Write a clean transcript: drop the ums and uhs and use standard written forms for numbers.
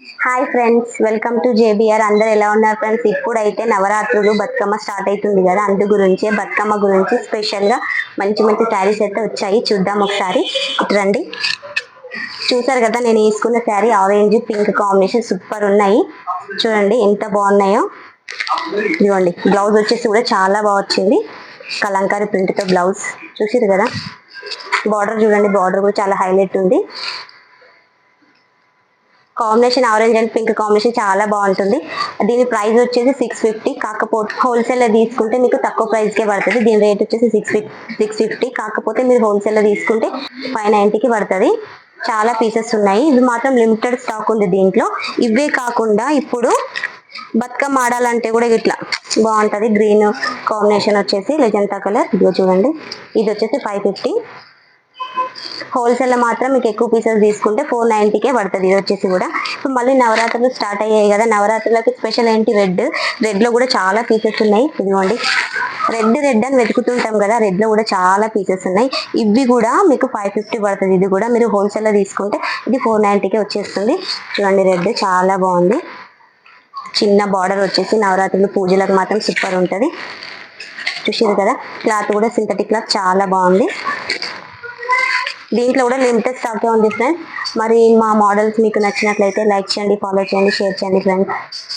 Hi friends, welcome to JBR. అందరు ఎలా ఉన్నారు ఫ్రెండ్స్? ఇప్పుడైతే నవరాత్రులు బతుకమ్మ స్టార్ట్ అవుతుంది కదా, అందు గురించి బతుకమ్మ గురించి స్పెషల్ గా మంచి మంచి శారీస్ అయితే వచ్చాయి. చూద్దాం ఒకసారి, రండి. చూసారు కదా, నేను వేసుకున్న sari orange pink combination super ఉన్నాయి. చూడండి ఎంత బాగున్నాయో. ఇదిగోండి, బ్లౌజ్ వచ్చేసి కూడా చాలా బాగా వచ్చింది. కలంకారీ ప్రింట్ తో బ్లౌజ్ చూసారు కదా. బార్డర్ చూడండి, బార్డర్ కూడా చాలా హైలైట్ ఉంది. Combination orange and pink combination చాలా బాగుంటుంది. దీని ప్రైస్ వచ్చేసి 650. కాకపోతే హోల్సేల్ లో తీసుకుంటే మీకు తక్కువ ప్రైస్ కే పడుతుంది. దీని రేట్ వచ్చేసి 650. కాకపోతే మీరు హోల్సేల్ లో తీసుకుంటే 590 కి పడుతుంది. చాలా పీసెస్ ఉన్నాయి. ఇవి మాత్రం లిమిటెడ్ స్టాక్ ఉంది దీంట్లో. ఇవే కాకుండా ఇప్పుడు బతుకమ్మ ఆడాలంటే కూడా ఇట్లా బాగుంటది. గ్రీన్ కాంబినేషన్ వచ్చేసి లెజెంతా కలర్, ఇదిగో చూడండి. ఇది వచ్చేసి 550. హోల్సేల్ లో మాత్రం మీకు ఎక్కువ పీసెస్ తీసుకుంటే 490కే పడుతుంది. ఇది వచ్చేసి కూడా ఇప్పుడు మళ్ళీ నవరాత్రులు స్టార్ట్ అయ్యాయి కదా, నవరాత్రులకి స్పెషల్ ఏంటి, రెడ్ లో కూడా చాలా పీసెస్ ఉన్నాయి. ఇదిగోండి, రెడ్ అని వెతుకుతుంటాం కదా, రెడ్ లో కూడా చాలా పీసెస్ ఉన్నాయి. ఇవి కూడా మీకు 550 పడుతుంది. ఇది కూడా మీరు హోల్సేల్ లో తీసుకుంటే ఇది 490కే వచ్చేస్తుంది. చూడండి, రెడ్ చాలా బాగుంది. చిన్న బార్డర్ వచ్చేసి నవరాత్రులు పూజలకు మాత్రం సూపర్ ఉంటుంది. చూసారు కదా, క్లాత్ కూడా సింథటిక్ క్లాత్ చాలా బాగుంది. దీంట్లో కూడా లిమిటెడ్ స్టాక్ ఉంది ఫ్రెండ్స్. మరి మా మోడల్స్ మీకు నచ్చినట్లయితే లైక్ చేయండి, ఫాలో చేయండి, షేర్ చేయండి ఫ్రెండ్స్.